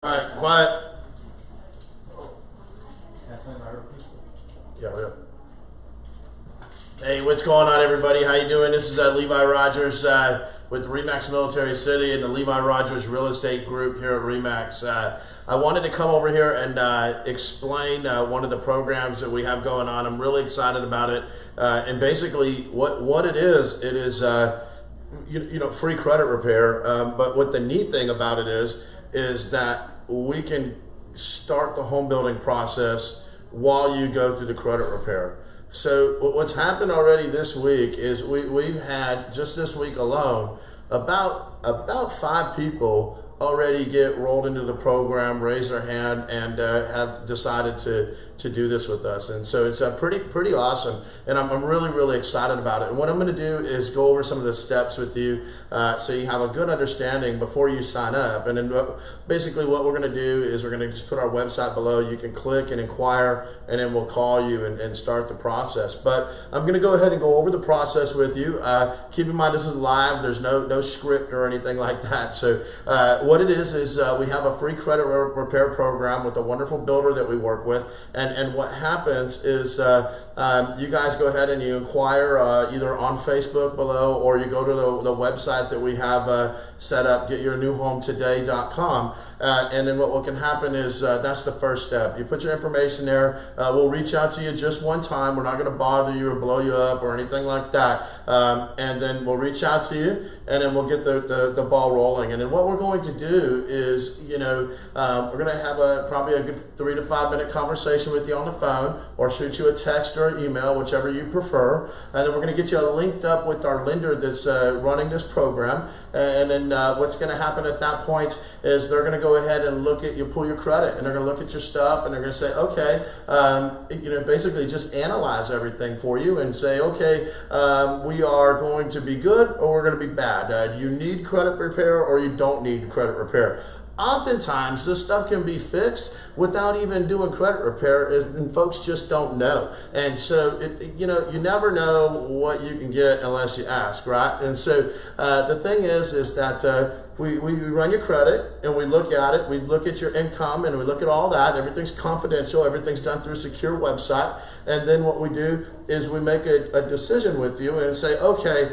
All right, quiet. Yeah. Hey, what's going on, everybody? How you doing? This is Levi Rodgers with Remax Military City and the Levi Rodgers Real Estate Group here at Remax. I wanted to come over here and explain one of the programs that we have going on. I'm really excited about it. And basically, what it is free credit repair. But what the neat thing about it is that we can start the home building process while you go through the credit repair. So what's happened already this week is we've had, just this week alone, about 5 people already get rolled into the program, raise their hand, and have decided to do this with us. And so it's pretty awesome, and I'm really excited about it. And what I'm going to do is go over some of the steps with you so you have a good understanding before you sign up. And then basically what we're going to do is we're going to just put our website below. You can click and inquire, and then we'll call you and start the process. But I'm going to go ahead and go over the process with you. Keep in mind, this is live. There's no script or anything like that. So what it is we have a free credit repair program with a wonderful builder that we work with. And what happens is you guys go ahead and you inquire either on Facebook below, or you go to the website that we have set up, getyournewhometoday.com. And then what can happen is that's the first step. You put your information there. We'll reach out to you just one time. We're not going to bother you or blow you up or anything like that. And then we'll reach out to you, and then we'll get the ball rolling. And then what we're going to do is, we're going to have probably a good 3 to 5 minute conversation with you on the phone, or shoot you a text or an email, whichever you prefer. And then we're going to get you linked up with our lender that's running this program. And then what's going to happen at that point is they're going to go ahead and look at you, pull your credit, and they're going to look at your stuff, and they're going to say, okay, basically just analyze everything for you and say, okay, we are going to be good or we're going to be bad. Do you need credit repair or you don't need credit repair? Oftentimes, this stuff can be fixed without even doing credit repair, and folks just don't know. And so, you never know what you can get unless you ask, right? And so, the thing is that we run your credit, and we look at it. We look at your income, and we look at all that. Everything's confidential. Everything's done through a secure website. And then what we do is we make a decision with you and say, okay,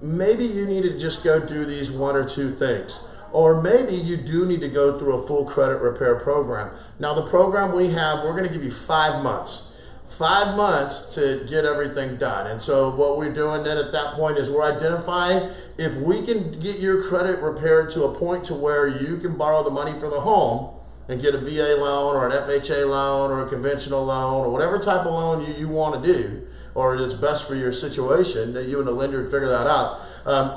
maybe you need to just go do these 1 or 2 things. Or maybe you do need to go through a full credit repair program. Now, the program we have, we're going to give you 5 months. 5 months to get everything done. And so what we're doing then at that point is we're identifying if we can get your credit repaired to a point to where you can borrow the money for the home and get a VA loan or an FHA loan or a conventional loan or whatever type of loan you want to do, or is best for your situation, that you and the lender figure that out.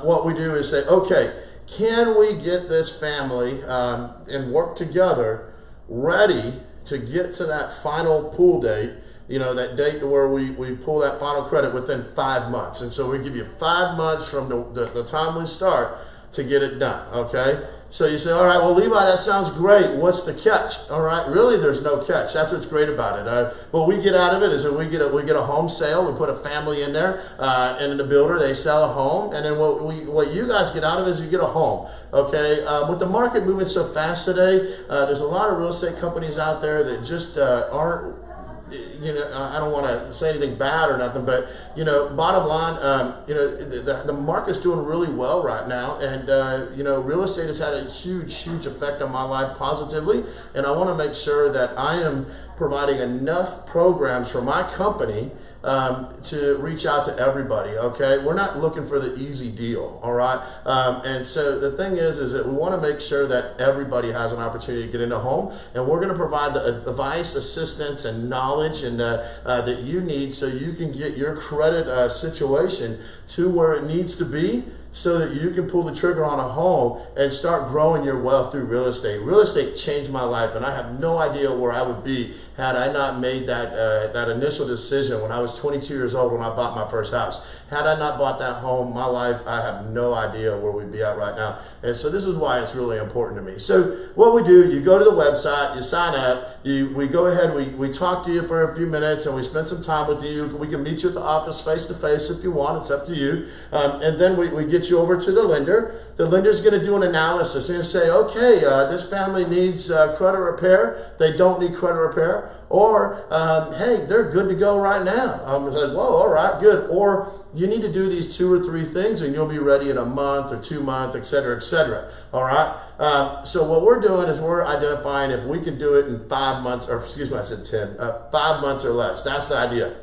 What we do is say, okay, can we get this family and work together ready to get to that final pool date, that date to where we pull that final credit within 5 months. And so we give you 5 months from the time we start to get it done, okay? So you say, all right, well, Levi, that sounds great. What's the catch? All right, really, there's no catch. That's what's great about it. What we get out of it is that we get a home sale. We put a family in there, and in the builder, they sell a home. And then what you guys get out of it is you get a home, okay? With the market moving so fast today, there's a lot of real estate companies out there that just aren't, I don't want to say anything bad or nothing, but, bottom line, the market's doing really well right now. And, real estate has had a huge effect on my life positively. And I want to make sure that I am providing enough programs for my company to reach out to everybody, okay? We're not looking for the easy deal, all right? And so the thing is that we want to make sure that everybody has an opportunity to get into a home, and we're going to provide the advice, assistance, and knowledge and that you need so you can get your credit situation to where it needs to be, so that you can pull the trigger on a home and start growing your wealth through real estate. Real estate changed my life, and I have no idea where I would be had I not made that initial decision when I was 22 years old when I bought my first house. Had I not bought that home, my life, I have no idea where we'd be at right now. And so this is why it's really important to me. So what we do, you go to the website, you sign up, we go ahead, we talk to you for a few minutes, and we spend some time with you. We can meet you at the office face to face if you want. It's up to you. And then we get you over to the lender. The lender's going to do an analysis and say, okay, this family needs credit repair. They don't need credit repair. Or, hey, they're good to go right now. I'm like, whoa, all right, good. Or you need to do these 2 or 3 things and you'll be ready in a month or 2 months, et cetera, et cetera. All right. So what we're doing is we're identifying if we can do it in 5 months, or excuse me, I said 10, 5 months or less. That's the idea.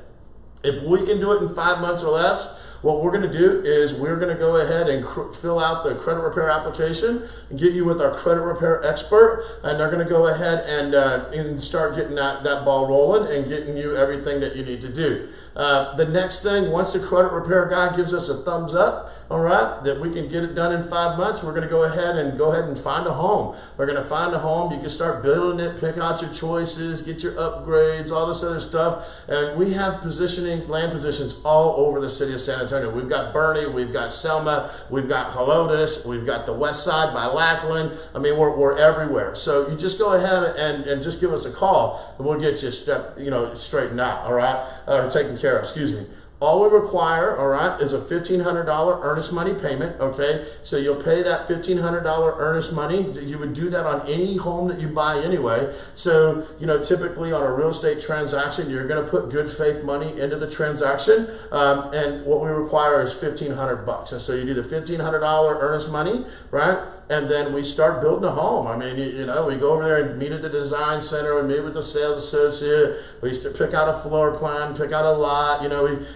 If we can do it in 5 months or less, what we're going to do is we're going to go ahead and fill out the credit repair application and get you with our credit repair expert, and they're going to go ahead and start getting that ball rolling and getting you everything that you need to do. The next thing, once the credit repair guy gives us a thumbs up, all right, that we can get it done in 5 months, we're going to go ahead and find a home. We're going to find a home. You can start building it, pick out your choices, get your upgrades, all this other stuff. And we have land positions all over the city of San Antonio. We've got Bernie, we've got Selma, we've got Helotes, we've got the West Side by Lackland. I mean, we're everywhere. So you just go ahead and just give us a call, and we'll get you straightened out, all right, or taken care of, excuse me. All we require, all right, is a $1,500 earnest money payment, okay? So you'll pay that $1,500 earnest money. You would do that on any home that you buy anyway. So, typically on a real estate transaction, you're going to put good faith money into the transaction, and what we require is $1,500. And so you do the $1,500 earnest money, right? And then we start building a home. I mean, we go over there and meet at the design center, and meet with the sales associate. We used to pick out a floor plan, pick out a lot.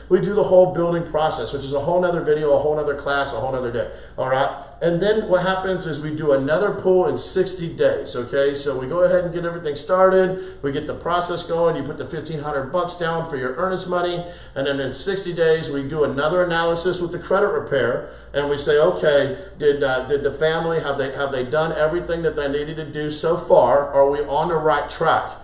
We do the whole building process, which is a whole nother video, a whole nother class, a whole nother day. All right. And then what happens is we do another pull in 60 days. Okay. So we go ahead and get everything started. We get the process going. You put the $1,500 down for your earnest money. And then in 60 days, we do another analysis with the credit repair. And we say, okay, did the family, have they done everything that they needed to do so far? Are we on the right track?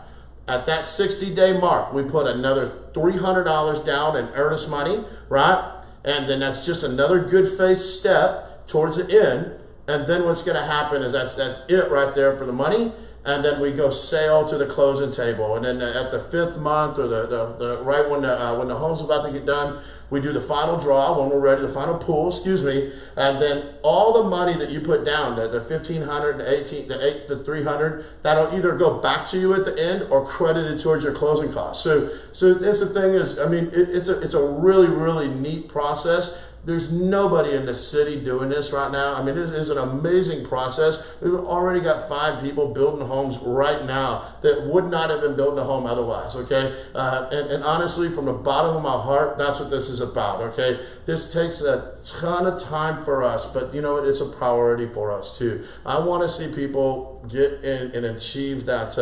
At that 60-day mark, we put another $300 down in earnest money, right? And then that's just another good faith step towards the end. And then what's going to happen is that's it right there for the money. And then we go sail to the closing table. And then at the 5th month, or the right when the home's about to get done, we do the final draw when we're ready, the final pool, excuse me. And then all the money that you put down, the $1,500, the $300, that'll either go back to you at the end or credited towards your closing costs. So that's the thing is, I mean, it's a really, really neat process. There's nobody in the city doing this right now. I mean, it is an amazing process. We've already got 5 people building homes right now that would not have been building a home otherwise, okay? And honestly, from the bottom of my heart, that's what this is about, okay? This takes a ton of time for us, but it's a priority for us too. I want to see people get in and achieve that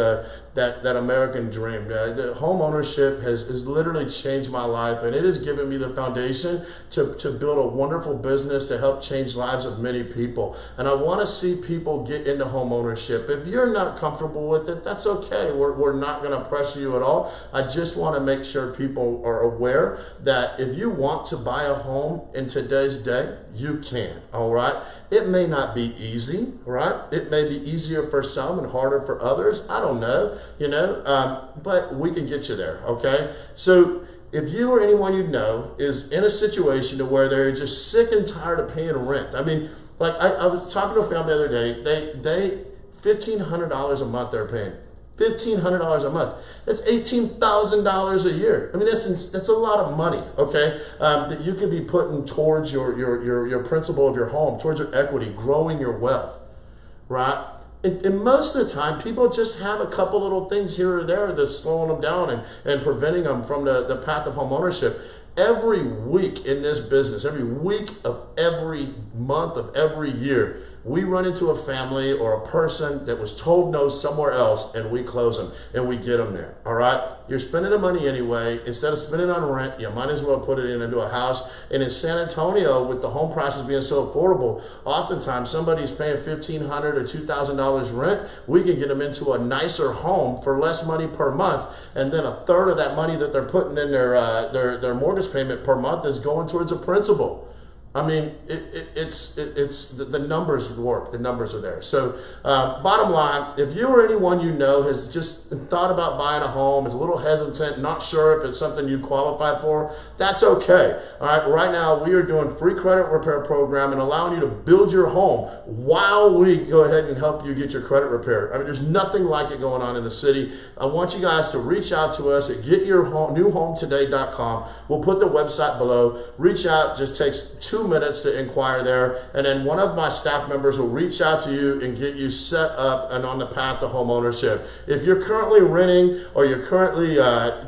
American dream. The home ownership has literally changed my life, and it has given me the foundation to build a wonderful business to help change lives of many people. And I want to see people get into home ownership. If you're not comfortable with it, that's okay. We're not going to pressure you at all. I just want to make sure people are aware that if you want to buy a home in today's day, you can, all right? It may not be easy, right? It may be easier for some and harder for others. I don't know, but we can get you there, okay? So if you or anyone you know is in a situation to where they're just sick and tired of paying rent, I mean, like I was talking to a family the other day, they $1,500 a month they're paying. $1,500 a month. That's $18,000 a year. I mean, that's a lot of money, okay? That you could be putting towards your principal of your home, towards your equity, growing your wealth, right? And most of the time, people just have a couple little things here or there that's slowing them down and preventing them from the path of home ownership. Every week in this business, every week of every month of every year, we run into a family or a person that was told no somewhere else, and we close them and we get them there. All right. You're spending the money anyway. Instead of spending on rent, you might as well put it into a house. And in San Antonio, with the home prices being so affordable, oftentimes somebody's paying $1,500 or $2,000 rent. We can get them into a nicer home for less money per month, and then a third of that money that they're putting in their mortgage payment per month is going towards a principal. I mean, it's the numbers work. The numbers are there. So, bottom line, if you or anyone you know has just thought about buying a home, is a little hesitant, not sure if it's something you qualify for, that's okay. All right. Right now, we are doing free credit repair program and allowing you to build your home while we go ahead and help you get your credit repaired. I mean, there's nothing like it going on in the city. I want you guys to reach out to us at getyournewhometoday.com. We'll put the website below. Reach out. Just takes 2 minutes to inquire there, and then one of my staff members will reach out to you and get you set up and on the path to home ownership. If you're currently renting or you're currently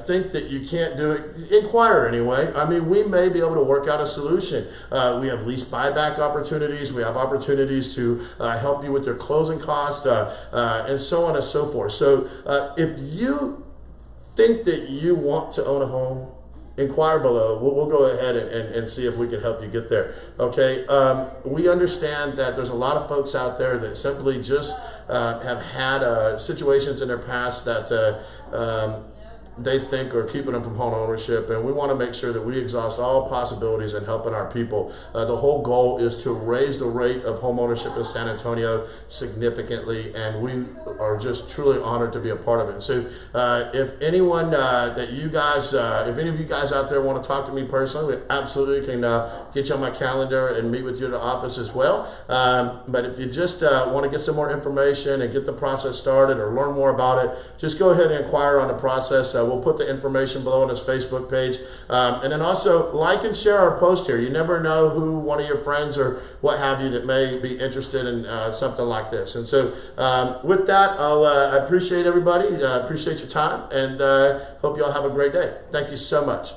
think that you can't do it, inquire anyway. I mean, we may be able to work out a solution. We have lease buyback opportunities. We have opportunities to help you with your closing costs, and so on and so forth. So if you think that you want to own a home, inquire below. We'll go ahead and see if we can help you get there. Okay. We understand that there's a lot of folks out there that simply just have had situations in their past that they think are keeping them from home ownership, and we want to make sure that we exhaust all possibilities in helping our people. The whole goal is to raise the rate of home ownership in San Antonio significantly, and we are just truly honored to be a part of it. So if anyone that you guys, if any of you guys out there want to talk to me personally, we absolutely can get you on my calendar and meet with you at the office as well. But if you just want to get some more information and get the process started or learn more about it, just go ahead and inquire on the process. We'll put the information below on his Facebook page. And then also like and share our post here. You never know who one of your friends or what have you that may be interested in something like this. And so with that, I appreciate everybody. I appreciate your time, and hope you all have a great day. Thank you so much.